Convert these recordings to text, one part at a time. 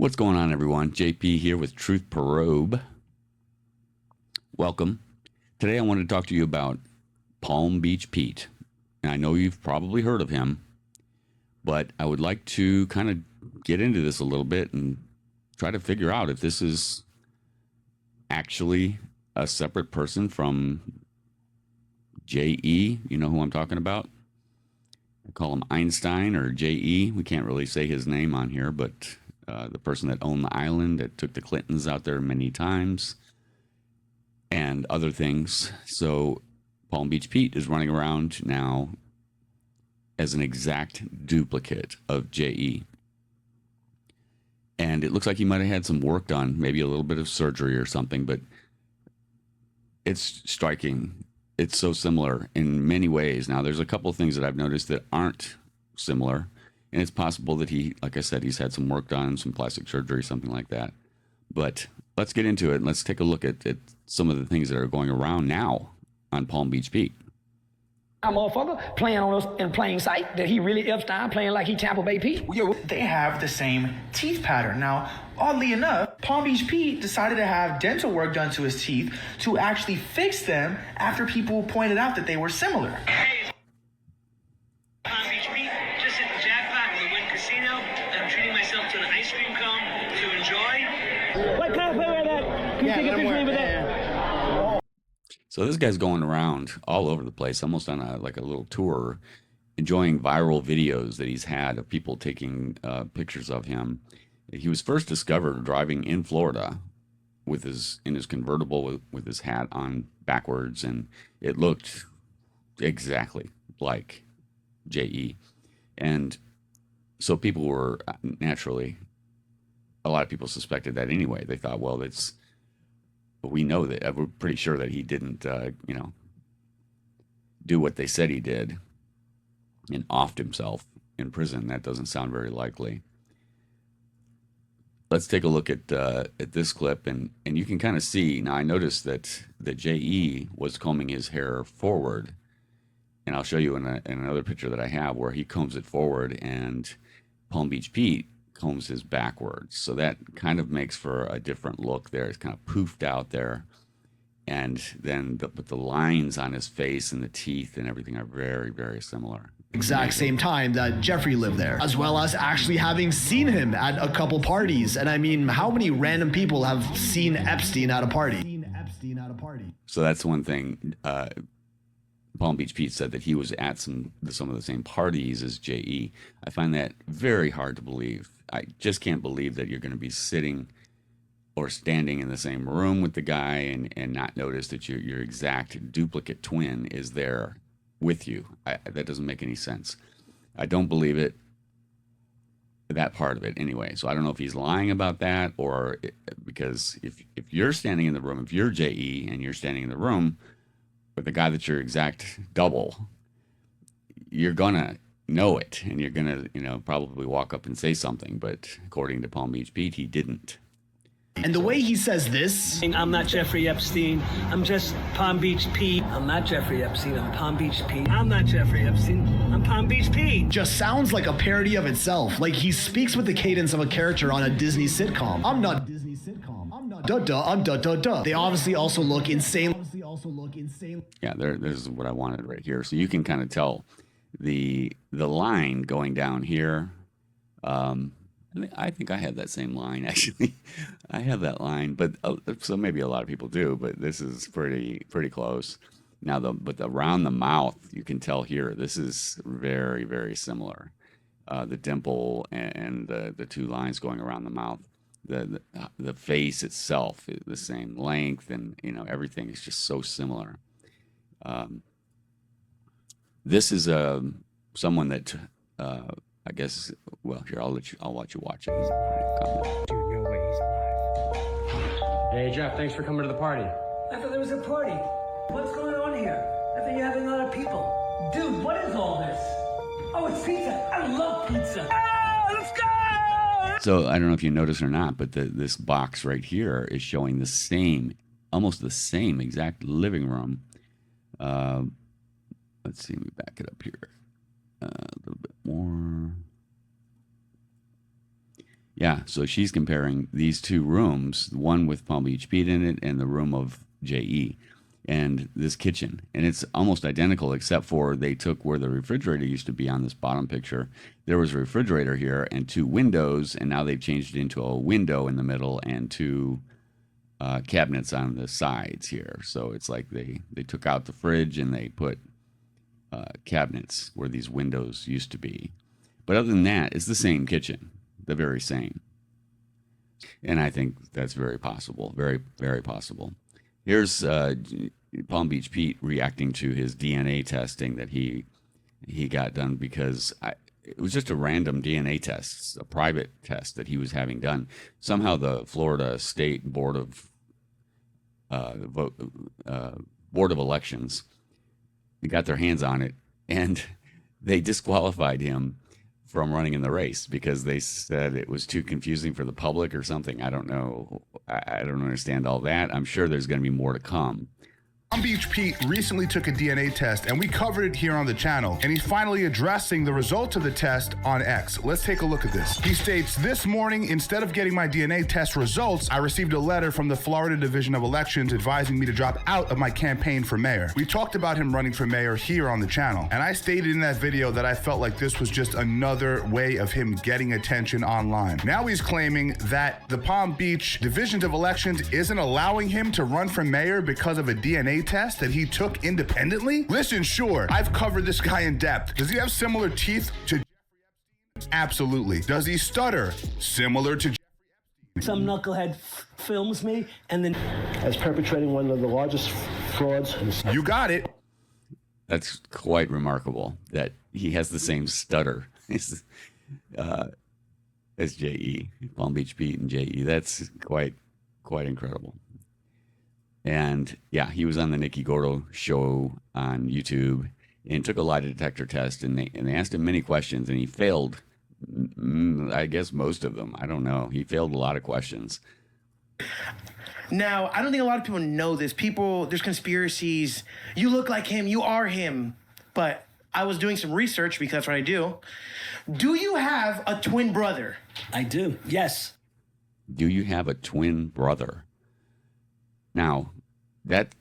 What's going on, everyone? JP here with Truth Probe. Welcome. Today I want to talk to you about Palm Beach Pete. And I know you've probably heard of him, but I would like to kind of get into this a little bit and try to figure out if this is actually a separate person from J.E. You know who I'm talking about? I call him Einstein or J.E. We can't really say his name on here, but the person that owned the island, that took the Clintons out there many times, and other things. So Palm Beach Pete is running around now as an exact duplicate of J.E. And it looks like he might have had some work done, maybe a little bit of surgery or something, but it's striking. It's so similar in many ways. Now, there's a couple of things that I've noticed that aren't similar. And it's possible that he, like I said, he's had some work done, some plastic surgery, something like that. But let's get into it. And let's take a look at some of the things that are going around now on Palm Beach Pete. A motherfucker playing on us in plain sight that he really Epstein, playing like he Tampa Bay Pete. They have the same teeth pattern. Now, oddly enough, Palm Beach Pete decided to have dental work done to his teeth to actually fix them after people pointed out that they were similar. Hey, Palm Beach Pete, just hit the jackpot in the Wynn Casino, and I'm treating myself to an ice cream cone to enjoy. What kind of play with that? Can you take a picture of me with that? So this guy's going around all over the place, almost on a little tour, enjoying viral videos that he's had of people taking pictures of him. He was first discovered driving in Florida in his convertible with his hat on backwards, and it looked exactly like J.E. And so people were naturally, a lot of people suspected that anyway. They thought, well, we know that, we're pretty sure that he didn't, do what they said he did and offed himself in prison. That doesn't sound very likely. Let's take a look at this clip, and you can kind of see. Now, I noticed that J.E. was combing his hair forward, and I'll show you in another picture that I have where he combs it forward, and Palm Beach Pete combs his backwards. So that kind of makes for a different look there. It's kind of poofed out there. And then but the lines on his face and the teeth and everything are very, very similar. Exact same time that Jeffrey lived there, as well as actually having seen him at a couple parties. And I mean, how many random people have seen Epstein at a party? So that's one thing. Palm Beach Pete said that he was at some of the same parties as J.E. I find that very hard to believe. I just can't believe that you're going to be sitting or standing in the same room with the guy and not notice that your exact duplicate twin is there with you. That doesn't make any sense. I don't believe it, that part of it anyway. So I don't know if he's lying about that, or because if you're standing in the room, if you're J.E. and you're standing in the room with the guy that's your exact double, you're gonna know it, and you're gonna, probably walk up and say something. But according to Palm Beach Pete, he didn't. And the way he says this, I'm not Jeffrey Epstein. I'm just Palm Beach Pete. I'm not Jeffrey Epstein. I'm Palm Beach Pete. I'm not Jeffrey Epstein. I'm Palm Beach Pete. just sounds like a parody of itself. Like he speaks with the cadence of a character on a Disney sitcom. I'm not Disney sitcom. I'm not duh-duh. I'm duh-duh-duh. They obviously also look insane. Yeah, there's what I wanted right here. So you can kind of tell the line going down here. I think I have that same line, actually. I have that line, but so maybe a lot of people do, but this is pretty close. Now, but around the mouth, you can tell here, this is very, very similar. The dimple and the two lines going around the mouth. The face itself is the same length, and everything is just so similar. This is someone that I guess. Well, here I'll let you watch it. Dude, no way he's alive. Hey Jeff, thanks for coming to the party. I thought there was a party. What's going on here? I thought you had a lot of people. Dude, what is all this? Oh, it's pizza. I love pizza. Ah, let's go! So I don't know if you notice or not, but this box right here is showing almost the same exact living room. Let's see, let me back it up here a little bit more. Yeah, so she's comparing these two rooms, one with Palm Beach Pete in it and the room of JE and this kitchen. And it's almost identical except for they took where the refrigerator used to be on this bottom picture. There was a refrigerator here and two windows, and now they've changed it into a window in the middle and two cabinets on the sides here. So it's like they took out the fridge and they put cabinets where these windows used to be. But other than that, it's the same kitchen, the very same. And I think that's very possible, very, very possible. Here's Palm Beach Pete reacting to his DNA testing that he got done because it was just a random DNA test, a private test that he was having done. Somehow the Florida State Board of Elections got their hands on it, and they disqualified him from running in the race because they said it was too confusing for the public or something. I don't know. I don't understand all that. I'm sure there's going to be more to come. Palm Beach Pete recently took a DNA test, and we covered it here on the channel, and he's finally addressing the results of the test on X. Let's take a look at this. He states, "This morning, instead of getting my DNA test results, I received a letter from the Florida Division of Elections advising me to drop out of my campaign for mayor." We talked about him running for mayor here on the channel, and I stated in that video that I felt like this was just another way of him getting attention online. Now he's claiming that the Palm Beach Division of Elections isn't allowing him to run for mayor because of a DNA test that he took independently? Listen, sure, I've covered this guy in depth. Does he have similar teeth to Jeffrey Epstein? Absolutely. Does he stutter? Similar to Jeffrey Epstein. Some knucklehead films me and then... As perpetrating one of the largest frauds. You got it. That's quite remarkable that he has the same stutter as JE, Palm Beach Pete and JE. That's quite incredible. And yeah, he was on the Nikki Gordo show on YouTube and took a lie detector test, and they asked him many questions, and he failed. I guess most of them. I don't know. He failed a lot of questions. Now, I don't think a lot of people know this. There's conspiracies. You look like him. You are him. But I was doing some research because that's what I do. Do you have a twin brother? I do, yes. Do you have a twin brother? Now, that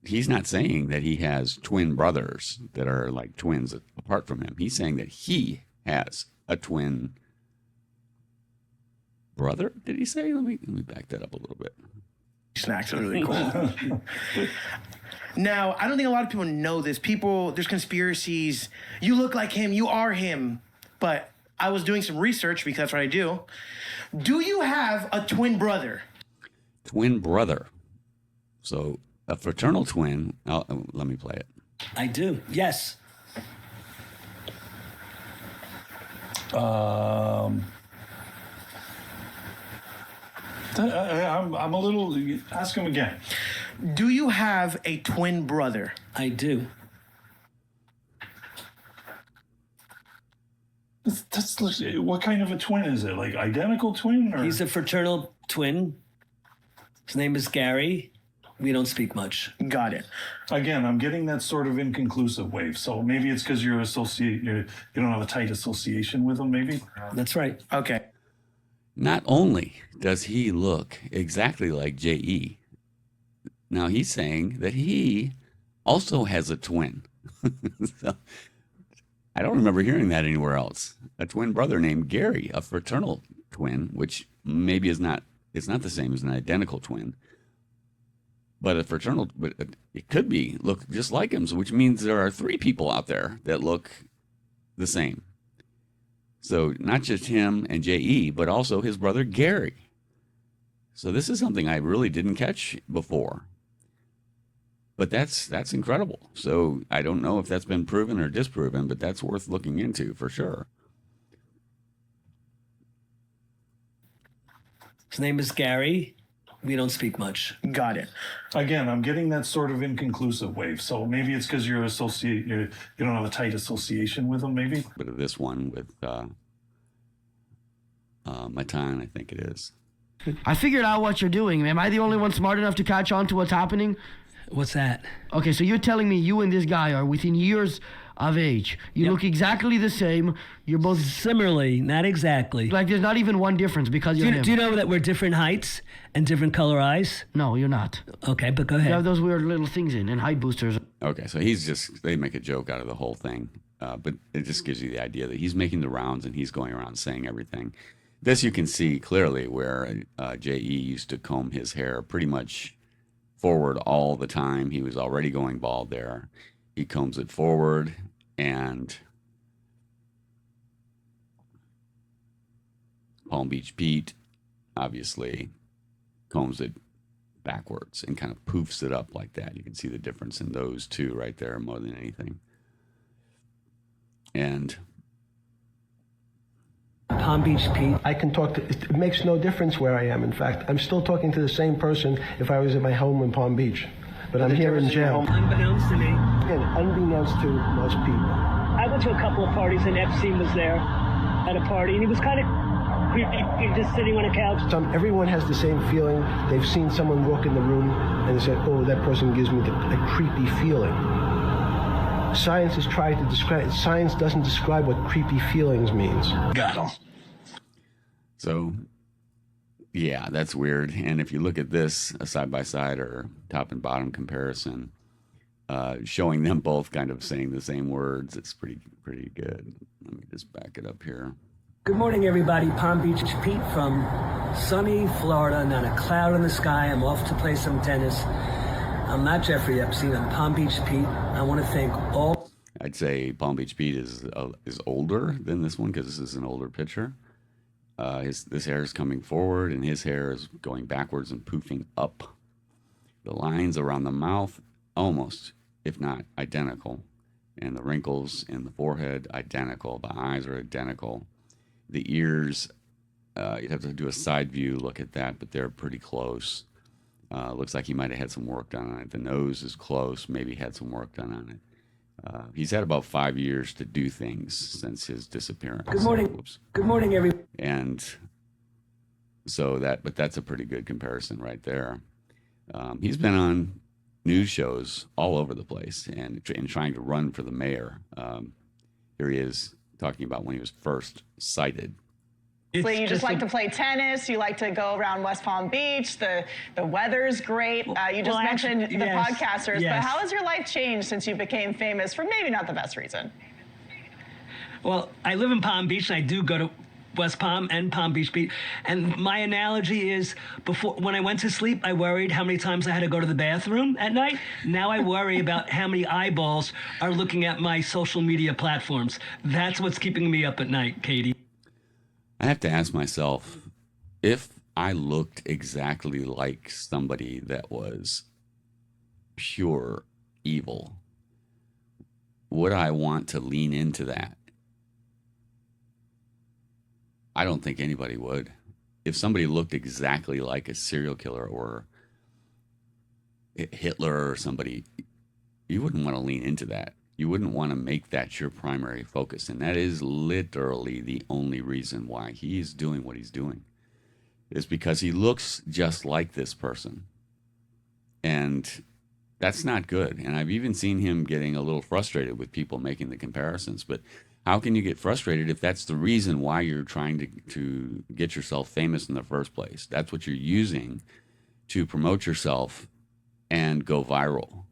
he's not saying that he has twin brothers that are like twins apart from him. He's saying that he has a twin brother. Did he say? Let me back that up a little bit. Snacks are really cool. Now, I don't think a lot of people know this. There's conspiracies. You look like him. You are him. But I was doing some research because that's what I do. Do you have a twin brother? Twin brother. So a fraternal twin. Let me play it. I do, yes. I'm a little. Ask him again. Do you have a twin brother? I do. What kind of a twin is it? Like identical twin? Or? He's a fraternal twin. His name is Gary. We don't speak much. Got it. Again, I'm getting that sort of inconclusive wave. So maybe it's because you don't have a tight association with him, maybe? That's right. Okay. Not only does he look exactly like J.E., now he's saying that he also has a twin. So, I don't remember hearing that anywhere else. A twin brother named Gary, a fraternal twin, which maybe it's not the same as an identical twin. But a fraternal, but it could be look just like him, which means there are 3 people out there that look the same. So not just him and J.E., but also his brother Gary. So this is something I really didn't catch before. But that's incredible. So I don't know if that's been proven or disproven, but that's worth looking into for sure. His name is Gary. We don't speak much. Got it. Again, I'm getting that sort of inconclusive wave. So maybe it's because you don't have a tight association with him, maybe? But of this one with Matan, I think it is. I figured out what you're doing. Am I the only one smart enough to catch on to what's happening? What's that? Okay, so you're telling me you and this guy are within years of age. You look exactly the same. You're both Similarly, not exactly. like there's not even one difference because you're him. Do you know that we're different heights and different color eyes? No, you're not. Okay, but go You have ahead. those weird little things in and height boosters. Okay, so they make a joke out of the whole thing, but it just gives you the idea that he's making the rounds and he's going around saying everything. This you can see clearly where J.E. used to comb his hair pretty much forward all the time. He was already going bald there. He combs it forward, and Palm Beach Pete obviously combs it backwards and kind of poofs it up like that. You can see the difference in those two right there more than anything. And Palm Beach Pete. I can talk to, it makes no difference where I am. In fact, I'm still talking to the same person if I was at my home in Palm Beach. But I'm here in jail. Unbeknownst to me. Again, unbeknownst to most people. I went to a couple of parties and Epstein was there at a party, and he was kind of creepy, just sitting on a couch. Everyone has the same feeling. They've seen someone walk in the room and they said, oh, that person gives me a creepy feeling. Science has tried to describe, science doesn't describe what creepy feelings means. Got him. so, yeah, that's weird. And if you look at this, a side-by-side or top and bottom comparison, showing them both kind of saying the same words, it's pretty good. Let me just back it up here. Good morning, everybody. Palm Beach Pete from sunny Florida, not a cloud in the sky. I'm off to play some tennis. I'm not Jeffrey Epstein. I'm Palm Beach Pete. I want to thank all. I'd say Palm Beach Pete is older than this one because this is an older picture. This hair is coming forward and his hair is going backwards and poofing up. The lines around the mouth almost, if not identical, and the wrinkles in the forehead identical. The eyes are identical. The ears, you'd have to do a side view look at that, but they're pretty close. Looks like he might have had some work done on it. The nose is close, maybe had some work done on it. He's had about 5 years to do things since his disappearance. Good morning. Whoops. Good morning, everybody. And so that's a pretty good comparison right there. He's been on news shows all over the place and trying to run for the mayor. Here he is talking about when he was first cited. You just like to play tennis. You like to go around West Palm Beach. The weather's great. You just mentioned the podcasters, but how has your life changed since you became famous for maybe not the best reason? Well, I live in Palm Beach, and I do go to West Palm and Palm Beach Beach. And my analogy is, when I went to sleep, I worried how many times I had to go to the bathroom at night. Now I worry about how many eyeballs are looking at my social media platforms. That's what's keeping me up at night, Katie. I have to ask myself, if I looked exactly like somebody that was pure evil, would I want to lean into that? I don't think anybody would. If somebody looked exactly like a serial killer or Hitler or somebody, you wouldn't want to lean into that. You wouldn't want to make that your primary focus. And that is literally the only reason why he's doing what he's doing, is because he looks just like this person. And that's not good. And I've even seen him getting a little frustrated with people making the comparisons. But how can you get frustrated if that's the reason why you're trying to get yourself famous in the first place? That's what you're using to promote yourself and go viral,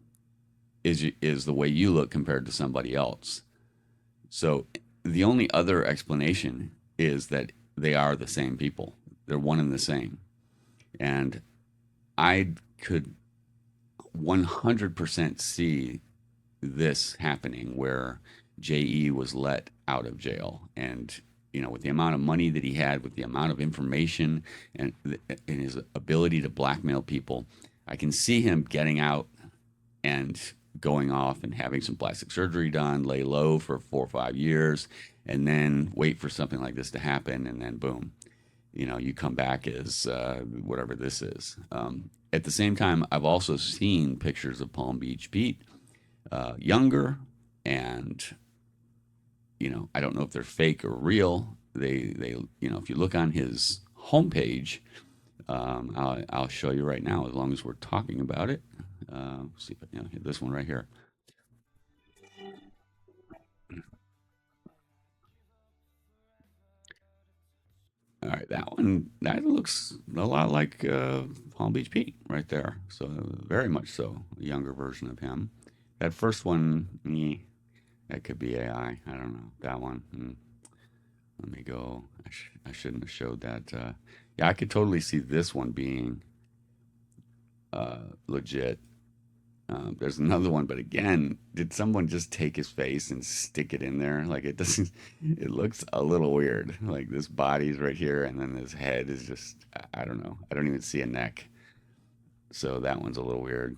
is the way you look compared to somebody else. So the only other explanation is that they are the same people. They're one and the same. And I could 100% see this happening where J.E. was let out of jail. And, you know, with the amount of money that he had, with the amount of information and his ability to blackmail people, I can see him getting out and going off and having some plastic surgery done, lay low for 4 or 5 years, and then wait for something like this to happen, and then boom, you know, you come back as whatever this is. At the same time, I've also seen pictures of Palm Beach Pete younger, and you know, I don't know if they're fake or real. They you know, if you look on his homepage, I'll show you right now as long as we're talking about it. See, you know, this one right here. All right, that looks a lot like Palm Beach Pete right there. So very much so, a younger version of him. That first one, that could be AI. I don't know. That one. Let me go. I shouldn't have showed that. Yeah, I could totally see this one being legit. There's another one, but again, did someone just take his face and stick it in there? Like, it doesn't, it looks a little weird. Like, this body's right here, and then his head is just, I don't know. I don't even see a neck. So that one's a little weird.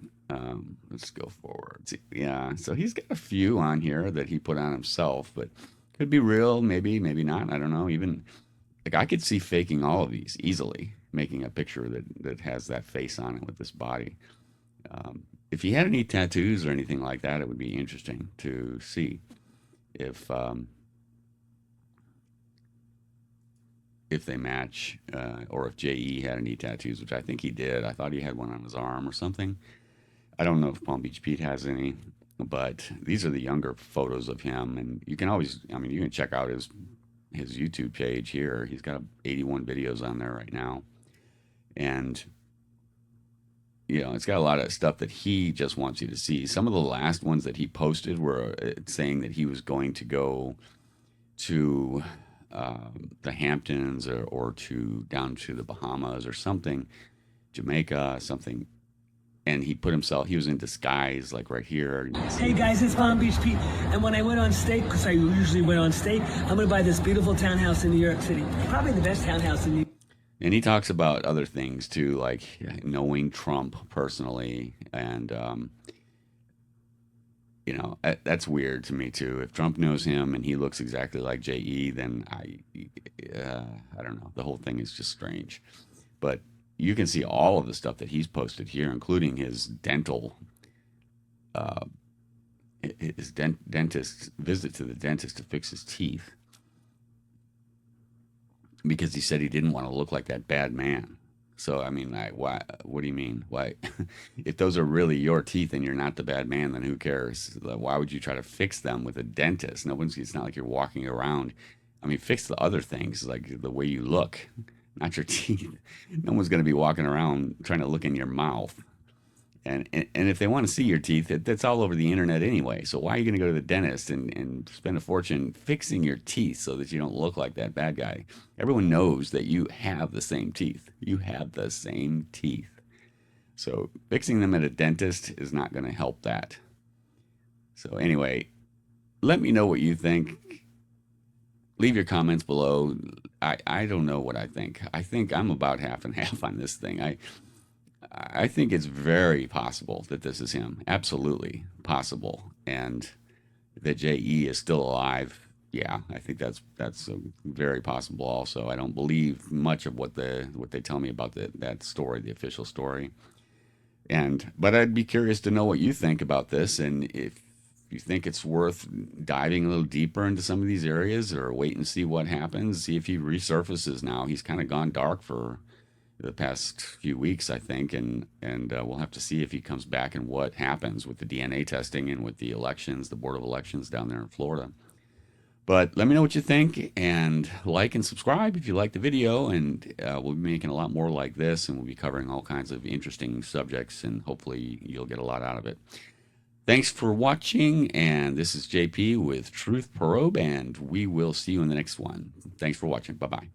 Let's go forward. See, yeah, so he's got a few on here that he put on himself, but could be real, maybe not. I don't know. Even, like, I could see faking all of these easily, making a picture that has that face on it with this body. If he had any tattoos or anything like that, it would be interesting to see if they match, or if J.E. had any tattoos, which I think he did. I thought he had one on his arm or something. I don't know if Palm Beach Pete has any, but these are the younger photos of him, and you can always, I mean, you can check out his YouTube page here. He's got 81 videos on there right now, and you know, it's got a lot of stuff that he just wants you to see. Some of the last ones that he posted were saying that he was going to go to the Hamptons or to down to the Bahamas or something, Jamaica, something. And he put himself, he was in disguise, like right here. Hey guys, it's Palm Beach Pete. And when I went on state, because I usually went on state, I'm going to buy this beautiful townhouse in New York City. Probably the best townhouse in New York. And he talks about other things too, like knowing Trump personally. And, you know, that's weird to me too. If Trump knows him and he looks exactly like J.E., then I don't know. The whole thing is just strange. But you can see all of the stuff that he's posted here, including his dental, dentist visit to the dentist to fix his teeth, because he said he didn't want to look like that bad man. So, I mean, why? What do you mean? Why? If those are really your teeth and you're not the bad man, then who cares? Why would you try to fix them with a dentist? It's not like you're walking around. I mean, fix the other things, like the way you look, not your teeth. No one's going to be walking around trying to look in your mouth. And if they want to see your teeth, that's all over the internet anyway. So why are you going to go to the dentist and spend a fortune fixing your teeth so that you don't look like that bad guy? Everyone knows that you have the same teeth. You have the same teeth. So fixing them at a dentist is not going to help that. So anyway, let me know what you think. Leave your comments below. I don't know what I think. I think I'm about half and half on this thing. I think it's very possible that this is him. Absolutely possible. And that J.E. is still alive. Yeah, I think that's very possible also. I don't believe much of what they tell me about that story, the official story. But I'd be curious to know what you think about this, and if you think it's worth diving a little deeper into some of these areas, or wait and see what happens, see if he resurfaces now. He's kind of gone dark for the past few weeks, I think, and we'll have to see if he comes back and what happens with the DNA testing and with the elections, the Board of Elections down there in Florida. But let me know what you think, and like and subscribe if you like the video, and we'll be making a lot more like this, and we'll be covering all kinds of interesting subjects, and hopefully you'll get a lot out of it. Thanks for watching, and this is JP with Truth Probe, and we will see you in the next one. Thanks for watching. Bye-bye.